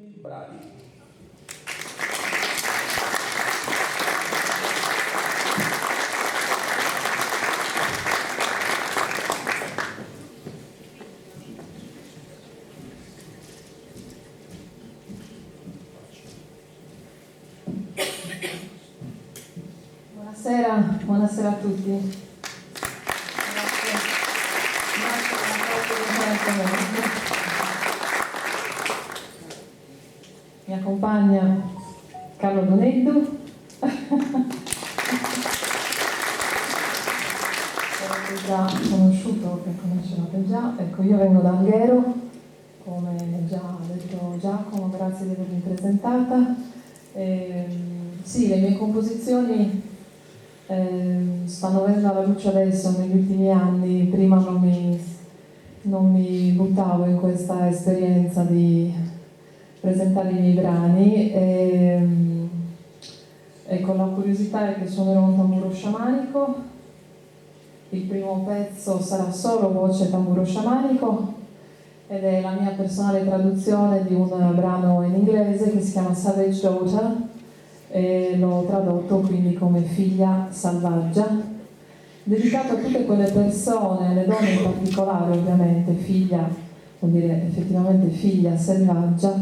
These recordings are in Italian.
Bravi. Buonasera a tutti. Mi accompagna Carlo Doneddu. Sarete già conosciuto, che conoscevate già. Ecco, io vengo da Alghero, come già ha detto Giacomo, grazie di avermi presentata. Sì, le mie composizioni stanno venendo alla luce adesso, negli ultimi anni. Prima non mi buttavo in questa esperienza di presentare i miei brani e con la curiosità che suonerò un tamburo sciamanico. Il primo pezzo sarà solo voce e tamburo sciamanico ed è la mia personale traduzione di un brano in inglese che si chiama Savage Daughter e l'ho tradotto quindi come figlia selvaggia, dedicato a tutte quelle persone, alle donne in particolare ovviamente. Figlia vuol dire effettivamente figlia selvaggia,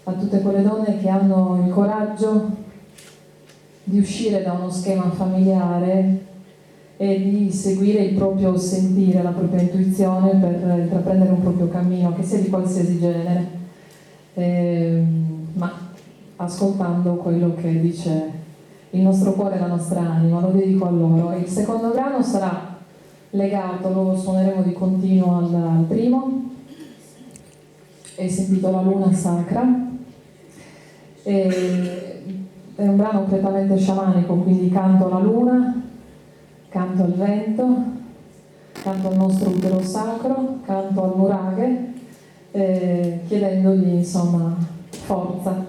a tutte quelle donne che hanno il coraggio di uscire da uno schema familiare e di seguire il proprio sentire, la propria intuizione per intraprendere un proprio cammino, che sia di qualsiasi genere, ma ascoltando quello che dice il nostro cuore e la nostra anima. Lo dedico a loro. Il secondo brano sarà legato, lo suoneremo di continuo al primo, e si intitola Luna Sacra. È un brano completamente sciamanico, quindi canto alla luna, canto al vento, canto al nostro utero sacro, canto al nuraghe, chiedendogli insomma forza,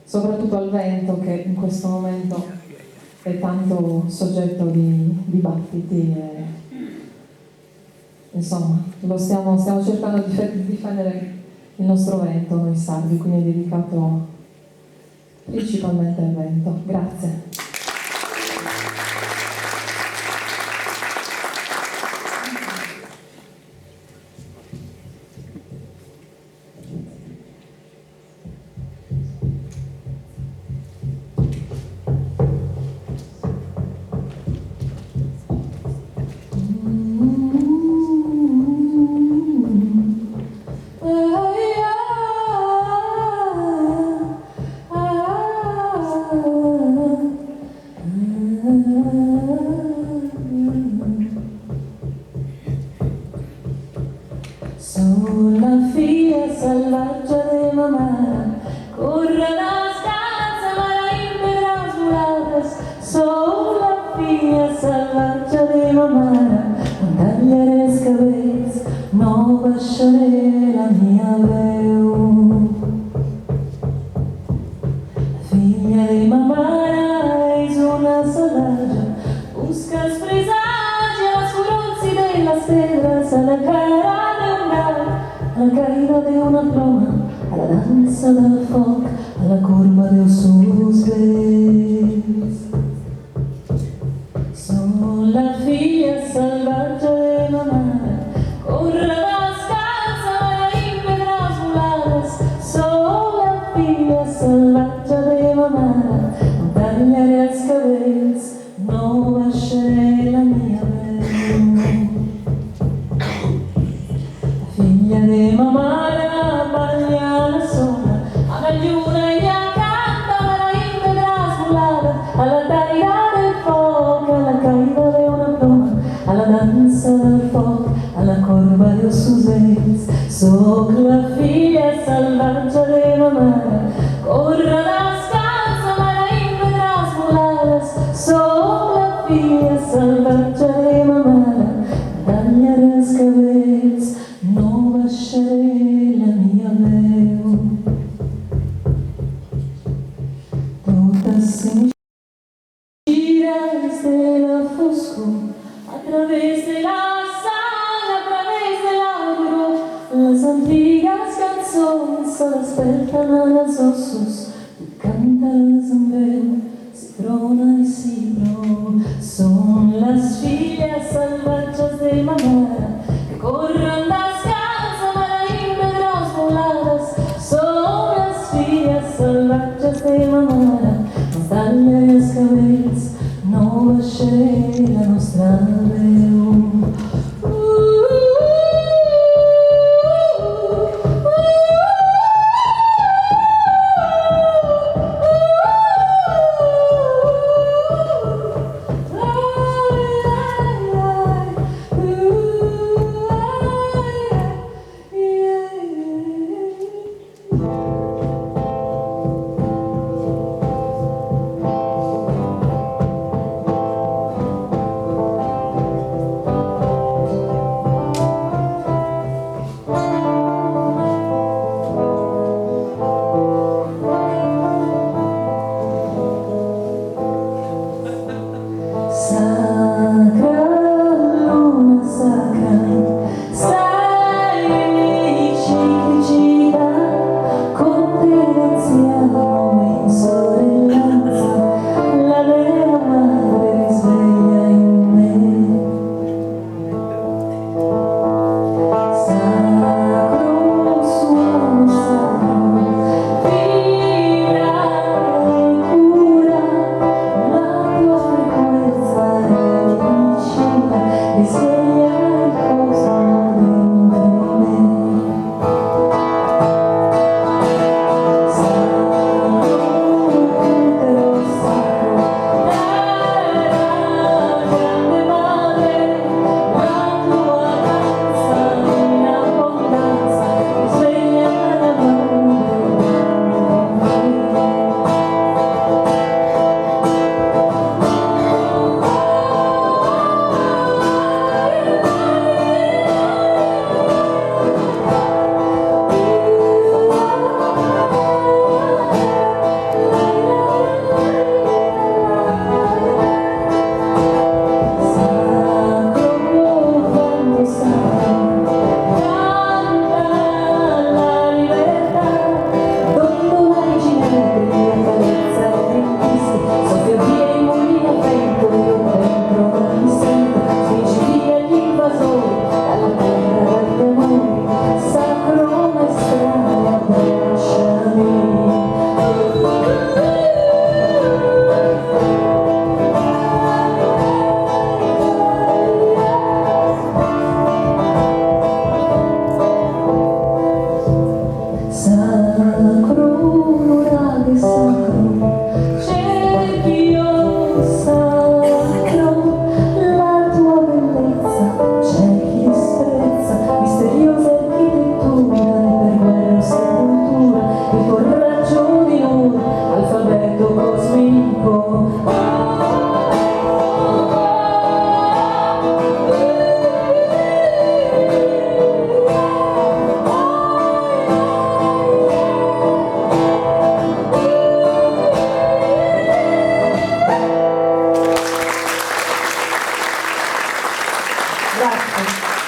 soprattutto al vento che in questo momento è tanto soggetto di dibattiti insomma stiamo cercando di difendere il nostro vento, noi sardi, quindi è dedicato principalmente al vento. Grazie. Sono la figlia selvaggia de mamma, corre la stanza ma la impera suladas. Sono la figlia selvaggia de mamma, non tagliare le cabezze, no baciare la mia veu. La figlia de mamma è una selvaggia, busca presagi a scuronzi della stella, alla cara alla caída de una ploma, a la danza del foc, a la curva dels seus pes. Sono la figlia selvaggia de ma mare, corre descalza in pedres volades. Sono la figlia selvaggia de ma mare, non tagliare els cabells, no baixaré la mia veu. Figlia de mamma baglia la sola, alla luna e accanto alla impedra svolata, alla caída del fuoco, alla caída de una ploma, alla danza del foc, alla corba dels seus ells. Soc la figlia selvaggia de mamma, corre descalza ma la impedra svolata. Soc la figlia selvaggia de mamma, tagliare els cabells, no baixaré la mia veu. Totes s'engiren de la foscor, a través de la sang, a través de l'albero, les antigues cançons saltan a los osos, cantan el sombrero, si tronan y si no. Son las fillas salvajes de Manara que corren descalzas para ir pedras voladas. Son las fillas salvajes de Manara, mas dalle els cabells no baixaré la nostra veu. Grazie.